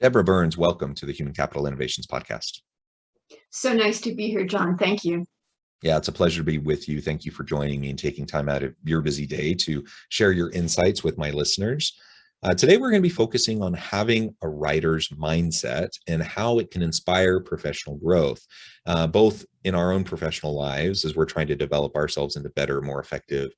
Deborah Burns, welcome to the Human Capital Innovations Podcast. So nice to be here, John. Thank you. Yeah, it's a pleasure to be with you. Thank you for joining me and taking time out of your busy day to share your insights with my listeners. Today, we're going to be focusing on having a writer's mindset and how it can inspire professional growth, both in our own professional lives as we're trying to develop ourselves into better, more effective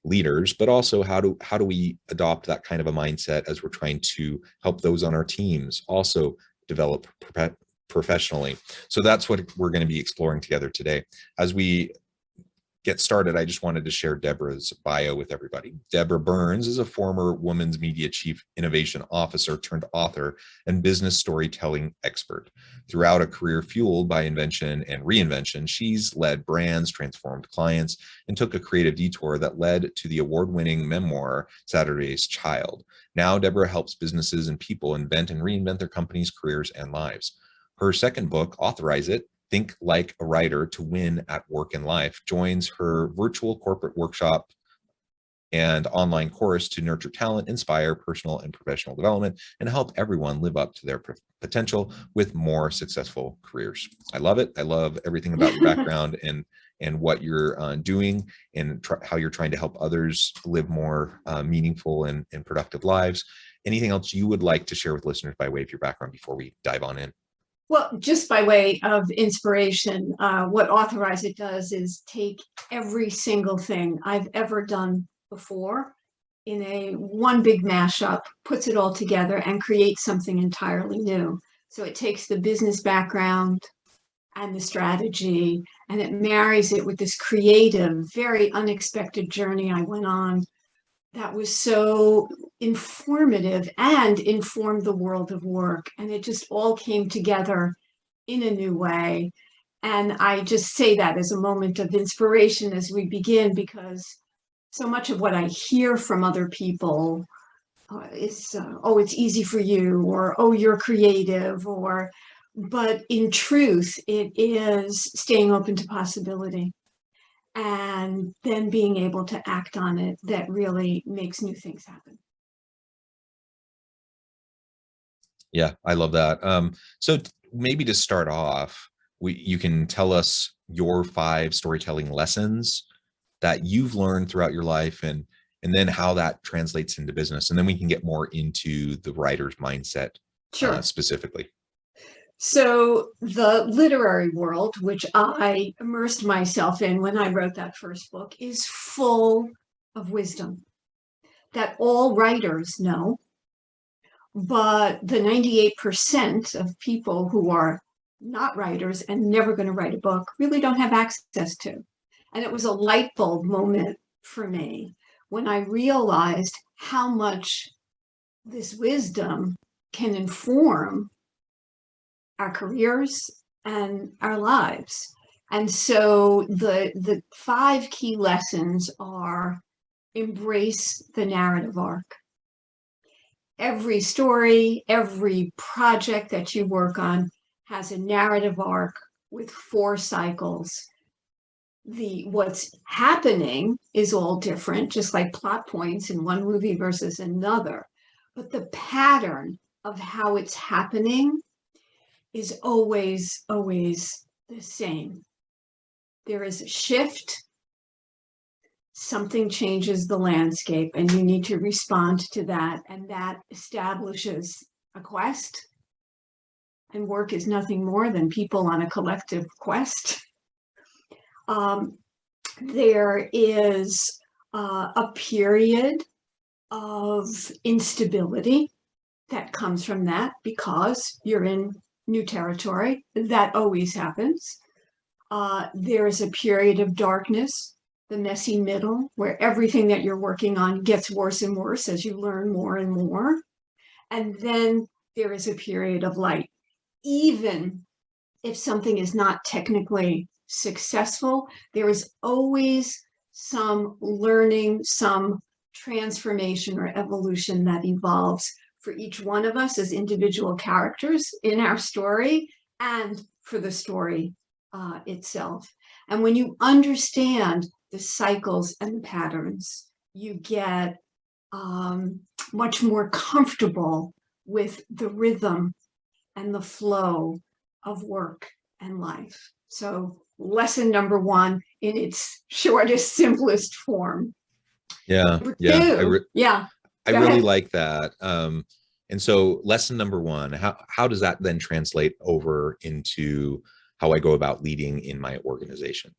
leaders, but also how do we adopt that kind of a mindset as we're trying to help those on our teams also develop professionally. So that's what we're going to be exploring together today. As we get started, I just wanted to share Deborah's bio with everybody. Deborah Burns is a former Women's Media Chief Innovation Officer turned author and business storytelling expert. Throughout a career fueled by invention and reinvention, she's led brands, transformed clients, and took a creative detour that led to the award-winning memoir, Saturday's Child. Now, Deborah helps businesses and people invent and reinvent their companies, careers, and lives. Her second book, Authorize It, Think Like a Writer to Win at Work and Life, joins her virtual corporate workshop and online course to nurture talent, inspire personal and professional development, and help everyone live up to their potential with more successful careers. I love it. I love everything about your background and what you're doing and how you're trying to help others live more meaningful and productive lives. Anything else you would like to share with listeners by way of your background before we dive on in? Well, just by way of inspiration, what Authorize It does is take every single thing I've ever done before in a one big mashup, puts it all together and creates something entirely new. So it takes the business background and the strategy, and it marries it with this creative, very unexpected journey I went on that was so informative and informed the world of work. And it just all came together in a new way. And I just say that as a moment of inspiration as we begin, because so much of what I hear from other people is, oh, it's easy for you, or, oh, you're creative, but in truth, it is staying open to possibility. And then being able to act on it that really makes new things happen. Yeah, I love that. So maybe to start off, you can tell us your 5 storytelling lessons that you've learned throughout your life and then how that translates into business. And then we can get more into the writer's mindset specifically. So the literary world, which I immersed myself in when I wrote that first book, is full of wisdom that all writers know, but the 98% of people who are not writers and never going to write a book really don't have access to. And it was a light bulb moment for me when I realized how much this wisdom can inform our careers and our lives. And so the 5 key lessons are: embrace the narrative arc. Every story, every project that you work on has a narrative arc with 4 cycles. What's happening is all different, just like plot points in one movie versus another. But the pattern of how it's happening is always the same. There is a shift, something changes the landscape, and you need to respond to that, and that establishes a quest. And work is nothing more than people on a collective quest. There is a period of instability that comes from that because you're in new territory. That always happens. There is a period of darkness, the messy middle, where everything that you're working on gets worse and worse as you learn more and more. And then there is a period of light. Even if something is not technically successful, there is always some learning, some transformation or evolution that evolves for each one of us as individual characters in our story and for the story itself. And when you understand the cycles and the patterns, you get much more comfortable with the rhythm and the flow of work and life. So lesson number one in its shortest, simplest form. Yeah, Number yeah. two, yeah, I go really ahead. like that. And so lesson number one, how does that then translate over into how I go about leading in my organization?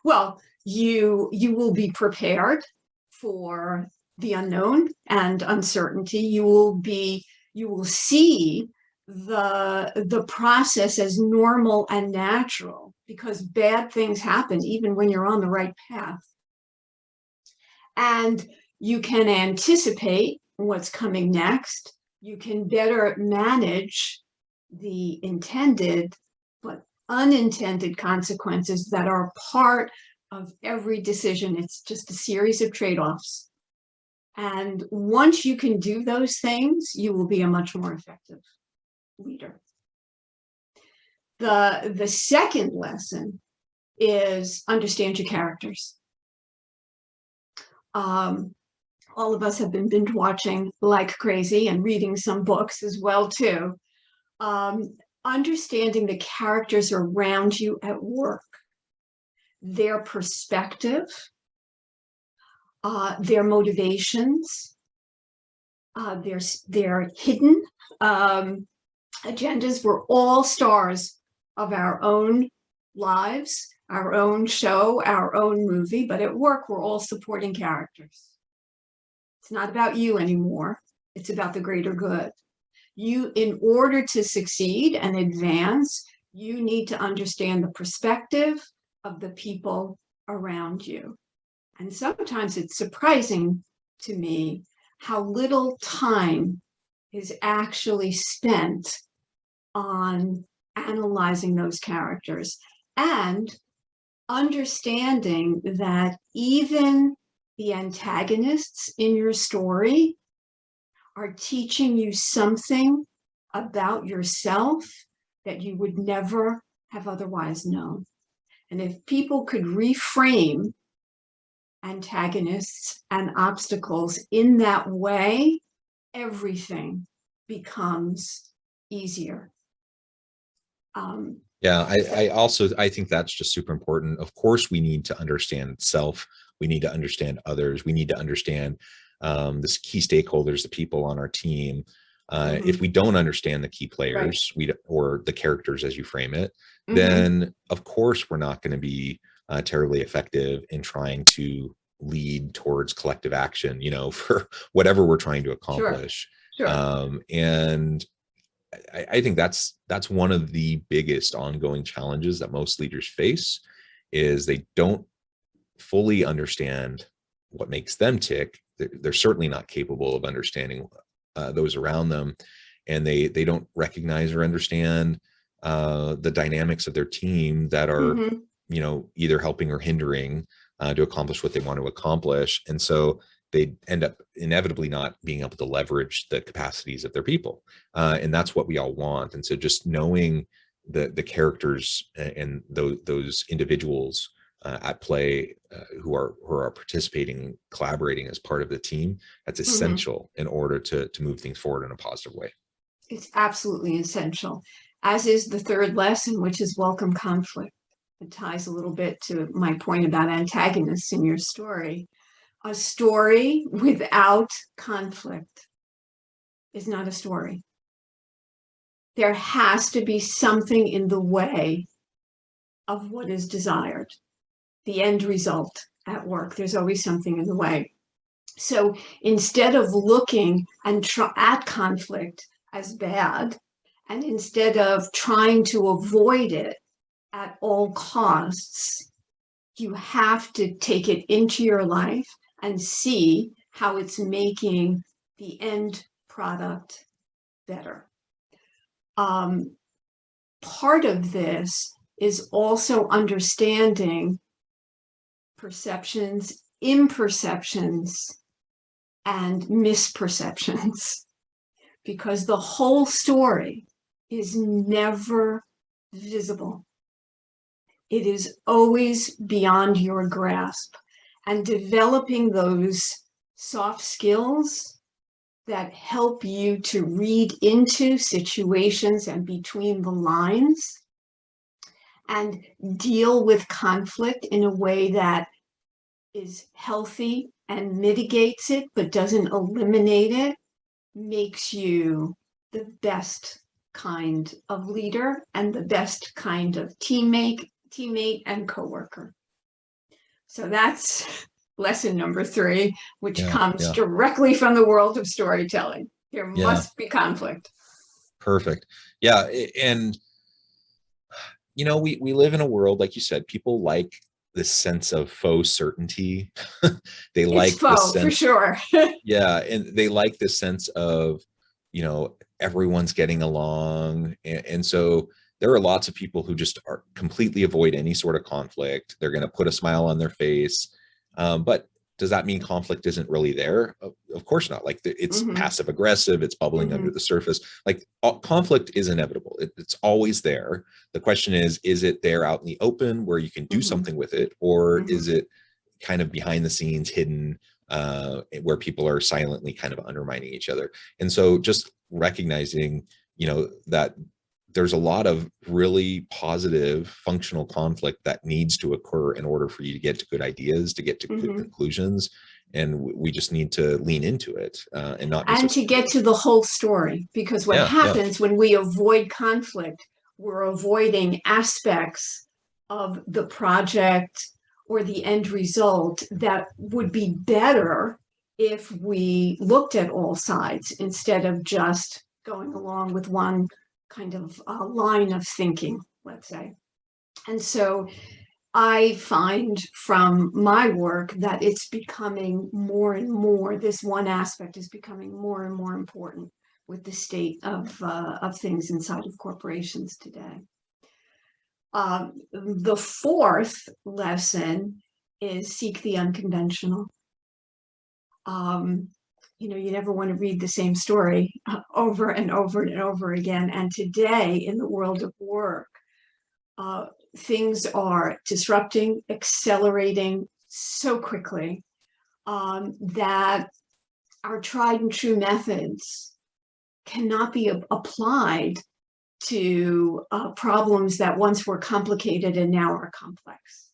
Well, you will be prepared for the unknown and uncertainty. You will see the process as normal and natural, because bad things happen even when you're on the right path. And you can anticipate what's coming next. You can better manage the intended but unintended consequences that are part of every decision. It's just a series of trade-offs. And once you can do those things, you will be a much more effective leader. The second lesson is understand your characters. All of us have been binge watching like crazy and reading some books as well too. Understanding the characters around you at work, their perspective, their motivations, their hidden agendas. We're all stars of our own lives, our own show, our own movie, but at work, we're all supporting characters. It's not about you anymore. It's about the greater good. In order to succeed and advance, you need to understand the perspective of the people around you. And sometimes it's surprising to me how little time is actually spent on analyzing those characters and understanding that even the antagonists in your story are teaching you something about yourself that you would never have otherwise known. And if people could reframe antagonists and obstacles in that way, everything becomes easier. Yeah, I think that's just super important. Of course, we need to understand self. We need to understand others. We need to understand the key stakeholders, the people on our team. If we don't understand the key players, or the characters as you frame it, then of course we're not going to be terribly effective in trying to lead towards collective action, for whatever we're trying to accomplish. Sure. And I think that's one of the biggest ongoing challenges that most leaders face, is they don't fully understand what makes them tick. They're certainly not capable of understanding those around them, and they don't recognize or understand the dynamics of their team that are either helping or hindering to accomplish what they want to accomplish. And so they end up inevitably not being able to leverage the capacities of their people. And that's what we all want. And so just knowing the characters and those individuals at play who are participating, collaborating as part of the team, that's essential in order to move things forward in a positive way. It's absolutely essential, as is the third lesson, which is welcome conflict. It ties a little bit to my point about antagonists in your story. A story without conflict is not a story. There has to be something in the way of what is desired, the end result at work. There's always something in the way. So instead of looking at conflict as bad, and instead of trying to avoid it at all costs, you have to take it into your life and see how it's making the end product better. Part of this is also understanding perceptions, imperceptions, and misperceptions, because the whole story is never visible. It is always beyond your grasp. And developing those soft skills, that help you to read into situations and between the lines and deal with conflict in a way that is healthy and mitigates it, but doesn't eliminate it, makes you the best kind of leader and the best kind of teammate and coworker. So that's lesson number 3, which comes directly from the world of storytelling. There must be conflict. Perfect. Yeah. And, you know, we live in a world, like you said, people like this sense of faux certainty. They like faux, for sure. Yeah. And they like this sense of, you know, everyone's getting along. And so there are lots of people who just are completely avoid any sort of conflict. They're going to put a smile on their face. But does that mean conflict isn't really there? Of course not. Like it's passive aggressive, it's bubbling under the surface. Like conflict is inevitable. It's always there. The question is it there out in the open where you can do something with it? Or is it kind of behind the scenes, hidden, where people are silently kind of undermining each other? And so just recognizing, you know, that there's a lot of really positive functional conflict that needs to occur in order for you to get to good ideas, to get to good conclusions. And we just need to lean into it and not to get to the whole story. Because what happens when we avoid conflict, we're avoiding aspects of the project or the end result that would be better if we looked at all sides instead of just going along with one kind of line of thinking, let's say. And so I find from my work that it's becoming more and more, this one aspect is becoming more and more important with the state of things inside of corporations today. The 4th lesson is seek the unconventional. You know, you never want to read the same story over and over and over again. And today in the world of work, things are disrupting, accelerating so quickly that our tried and true methods cannot be applied to problems that once were complicated and now are complex.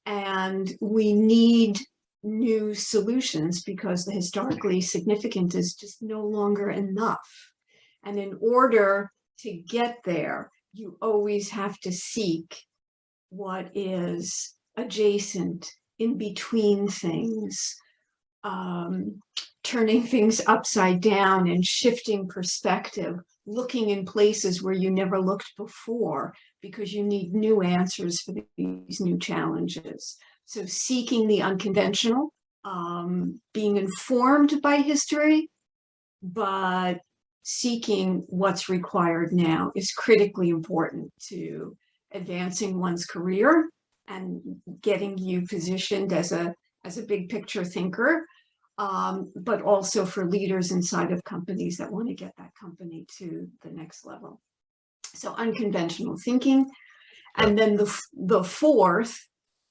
And we need new solutions because the historically significant is just no longer enough. And in order to get there, you always have to seek what is adjacent, in between things, turning things upside down and shifting perspective, looking in places where you never looked before, because you need new answers for these new challenges. So seeking the unconventional, being informed by history, but seeking what's required now is critically important to advancing one's career and getting you positioned as a big picture thinker, but also for leaders inside of companies that want to get that company to the next level. So unconventional thinking. And then the 4th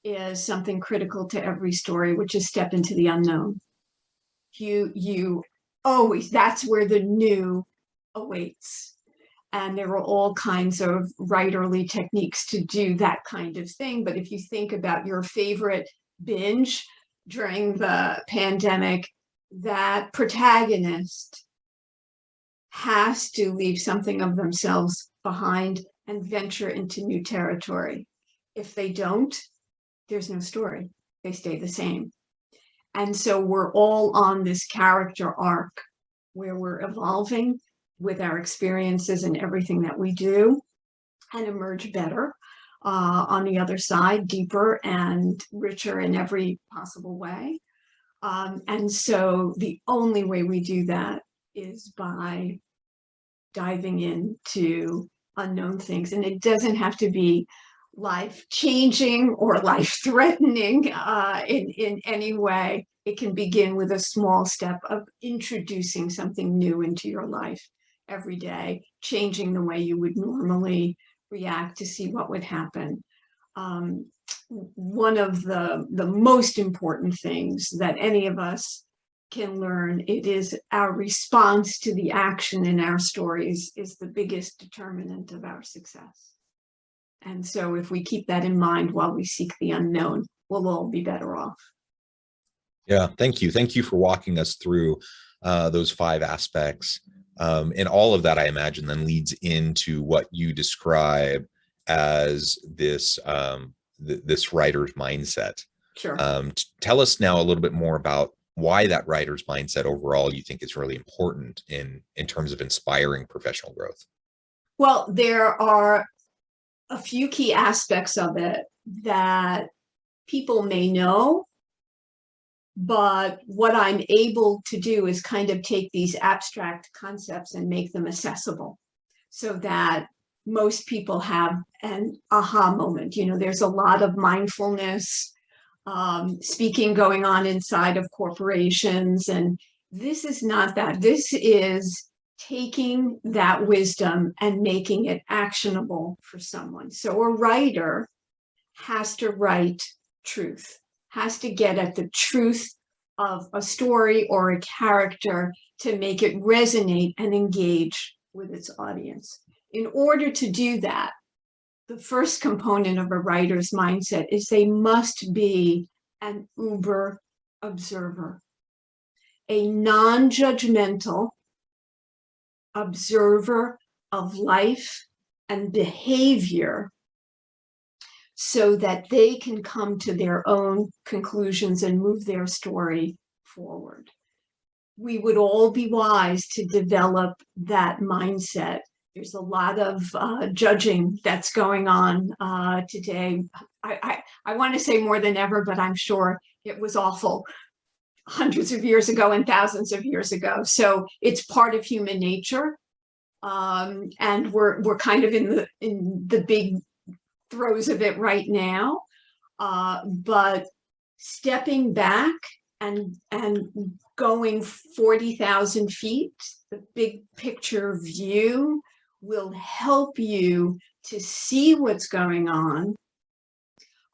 is something critical to every story, which is step into the unknown. You always, that's where the new awaits. And there are all kinds of writerly techniques to do that kind of thing. But if you think about your favorite binge during the pandemic, that protagonist has to leave something of themselves behind and venture into new territory. If they don't, there's no story. They stay the same. And so we're all on this character arc where we're evolving with our experiences and everything that we do and emerge better on the other side, deeper and richer in every possible way. And so the only way we do that is by diving into unknown things. And it doesn't have to be life-changing or life-threatening in any way. It can begin with a small step of introducing something new into your life every day, changing the way you would normally react to see what would happen. One of the most important things that any of us can learn. It is our response to the action in our stories is the biggest determinant of our success. And so if we keep that in mind while we seek the unknown, we'll all be better off. Yeah, thank you. Thank you for walking us through those 5 aspects. And all of that, I imagine, then leads into what you describe as this this writer's mindset. Sure. Tell us now a little bit more about why that writer's mindset overall you think is really important in terms of inspiring professional growth. Well, there are a few key aspects of it that people may know, but what I'm able to do is kind of take these abstract concepts and make them accessible so that most people have an aha moment. You know, there's a lot of mindfulness speaking going on inside of corporations, and this is not that. This is taking that wisdom and making it actionable for someone. So a writer has to write truth, has to get at the truth of a story or a character to make it resonate and engage with its audience. In order to do that, the first component of a writer's mindset is they must be an uber observer, a non-judgmental observer of life and behavior, so that they can come to their own conclusions and move their story forward. We would all be wise to develop that mindset. There's a lot of judging that's going on today. I want to say more than ever, but I'm sure it was awful hundreds of years ago and thousands of years ago. So it's part of human nature, and we're kind of in the big throes of it right now. But stepping back and going 40,000 feet, the big picture view will help you to see what's going on,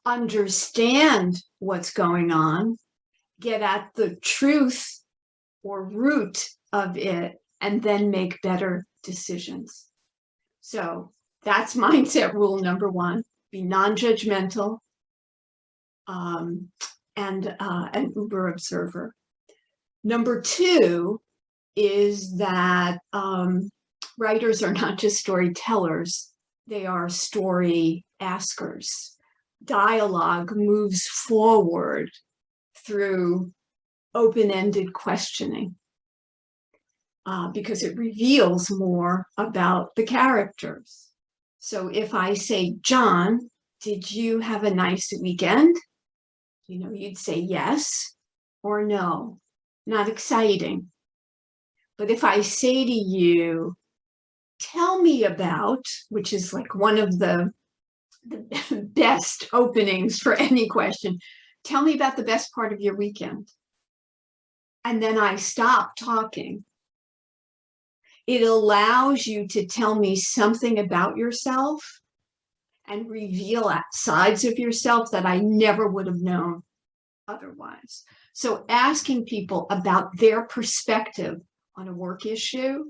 understand what's going on, get at the truth or root of it, and then make better decisions. So that's mindset rule number 1, be non-judgmental and an uber observer. Number 2 is that writers are not just storytellers, they are story askers. Dialogue moves forward through open-ended questioning because it reveals more about the characters. So if I say, John, did you have a nice weekend? You know, you'd say yes or no, not exciting. But if I say to you, tell me about, which is like one of the best openings for any question, tell me about the best part of your weekend. And then I stop talking. It allows you to tell me something about yourself and reveal sides of yourself that I never would have known otherwise. So asking people about their perspective on a work issue,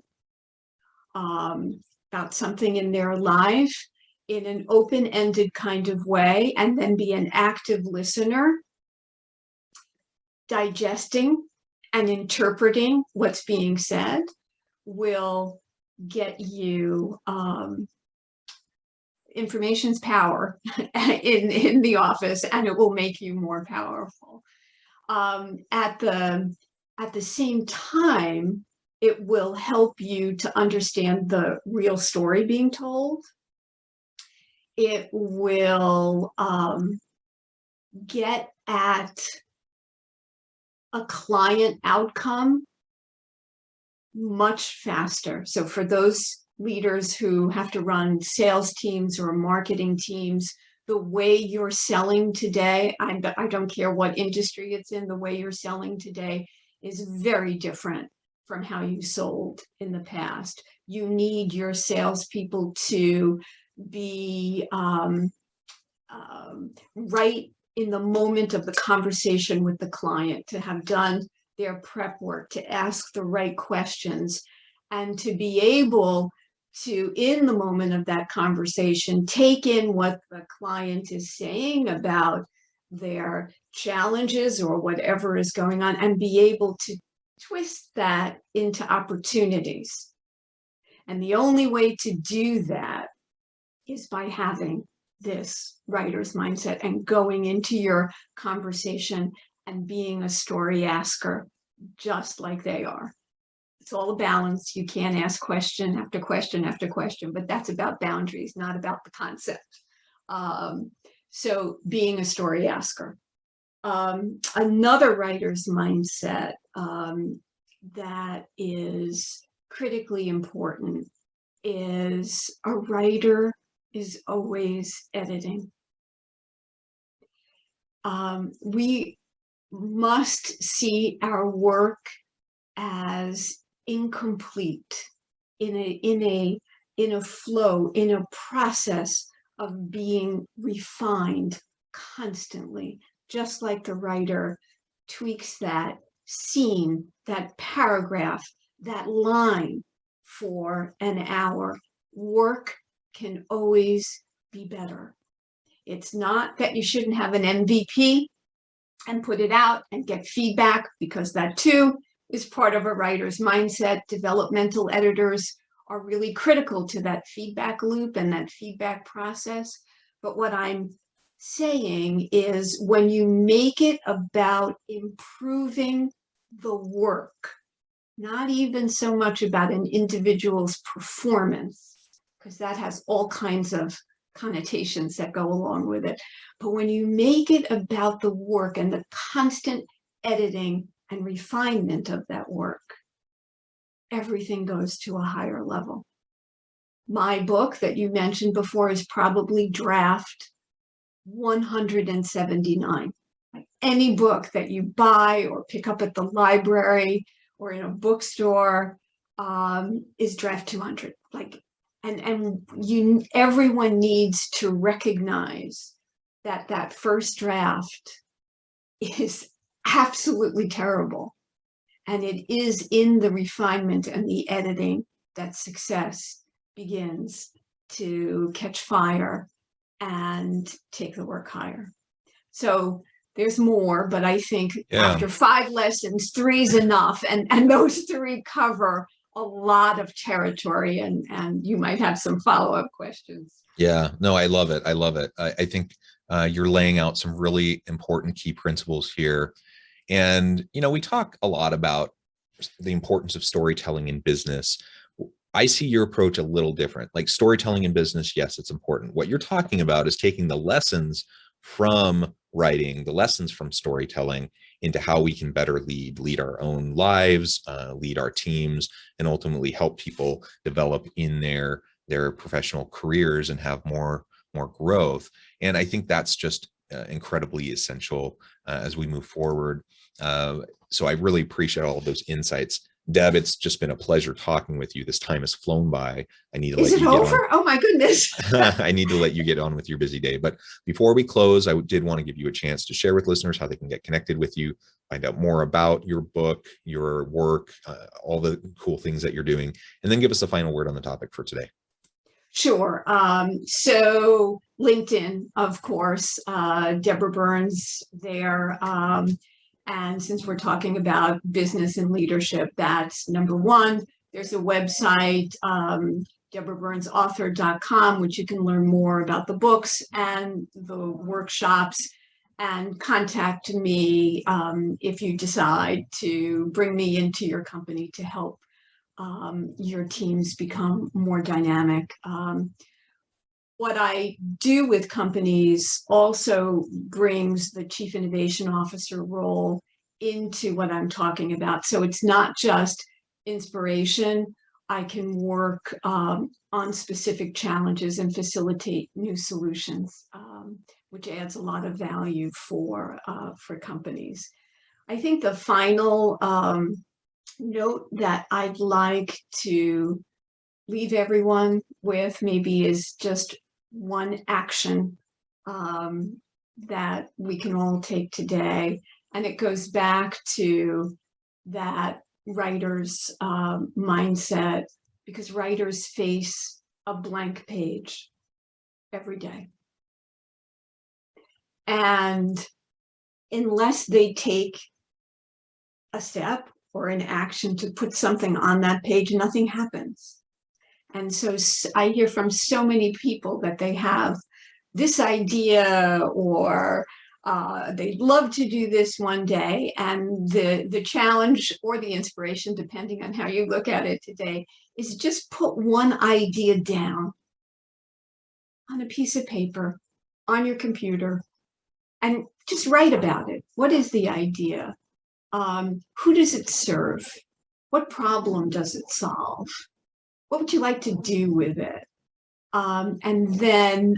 about something in their life in an open-ended kind of way, and then be an active listener, digesting and interpreting what's being said, will get you information's power in the office, and it will make you more powerful. At the same time, it will help you to understand the real story being told. It will get at a client outcome much faster. So for those leaders who have to run sales teams or marketing teams, the way you're selling today, I don't care what industry it's in, the way you're selling today is very different from how you sold in the past. You need your salespeople to be right in the moment of the conversation with the client, to have done their prep work, to ask the right questions, and to be able to, in the moment of that conversation, take in what the client is saying about their challenges or whatever is going on, and be able to twist that into opportunities. And the only way to do that is by having this writer's mindset and going into your conversation and being a story asker, just like they are. It's all a balance. You can't ask question after question after question, but that's about boundaries, not about the concept. So being a story asker. Another writer's mindset that is critically important is a writer is always editing. We must see our work as incomplete, in a flow, in a process of being refined constantly, just like the writer tweaks that scene, that paragraph, that line for an hour. Work can always be better. It's not that you shouldn't have an MVP and put it out and get feedback, because that too is part of a writer's mindset. Developmental editors are really critical to that feedback loop and that feedback process. But what I'm saying is, when you make it about improving the work, not even so much about an individual's performance, because that has all kinds of connotations that go along with it. But when you make it about the work and the constant editing and refinement of that work, everything goes to a higher level. My book that you mentioned before is probably draft 179. Like any book that you buy or pick up at the library or in a bookstore is draft 200. Like, and everyone needs to recognize that that first draft is absolutely terrible. And it is in the refinement and the editing that success begins to catch fire and take the work higher. So there's more, but I think after 5 lessons, 3 is enough. And those 3 cover a lot of territory, and you might have some follow-up questions. Yeah, no, I love it. I love it. I think you're laying out some really important key principles here. And, you know, we talk a lot about the importance of storytelling in business. I see your approach a little different. Like, storytelling in business, yes, it's important. What you're talking about is taking the lessons from writing, the lessons from storytelling, into how we can better lead our own lives, lead our teams, and ultimately help people develop in their professional careers and have more growth. And I think that's just incredibly essential as we move forward. So I really appreciate all of those insights. Deb, it's just been a pleasure talking with you. This time has flown by. I need to let you get on. Is it over? Oh my goodness. I need to let you get on with your busy day. But before we close, I did want to give you a chance to share with listeners how they can get connected with you, find out more about your book, your work, all the cool things that you're doing, and then give us a final word on the topic for today. Sure. So LinkedIn, of course, Deborah Burns there. And since we're talking about business and leadership, that's number 1. There's a website, deborahburnsauthor.com, which you can learn more about the books and the workshops, and contact me if you decide to bring me into your company to help your teams become more dynamic. What I do with companies also brings the Chief Innovation Officer role into what I'm talking about. So it's not just inspiration. I can work on specific challenges and facilitate new solutions, which adds a lot of value for companies. I think the final note that I'd like to leave everyone with maybe is just one action that we can all take today. And it goes back to that writers' mindset, because writers face a blank page every day. And unless they take a step or an action to put something on that page, nothing happens. And so I hear from so many people that they have this idea, or they'd love to do this one day, and the challenge or the inspiration, depending on how you look at it today, is just put one idea down on a piece of paper, on your computer, and just write about it. What is the idea? Who does it serve? What problem does it solve? What would you like to do with it? And then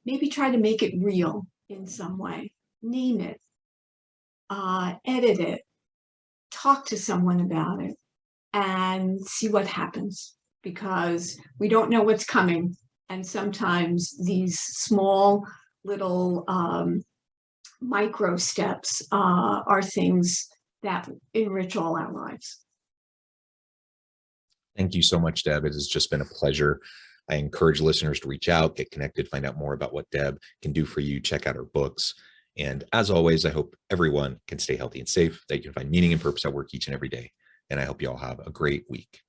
maybe try to make it real in some way. Name it, edit it, talk to someone about it, and see what happens, because we don't know what's coming. And sometimes these small little micro steps are things that enrich all our lives. Thank you so much, Deb. It has just been a pleasure. I encourage listeners to reach out, get connected, find out more about what Deb can do for you, check out her books. And as always, I hope everyone can stay healthy and safe, that you can find meaning and purpose at work each and every day. And I hope you all have a great week.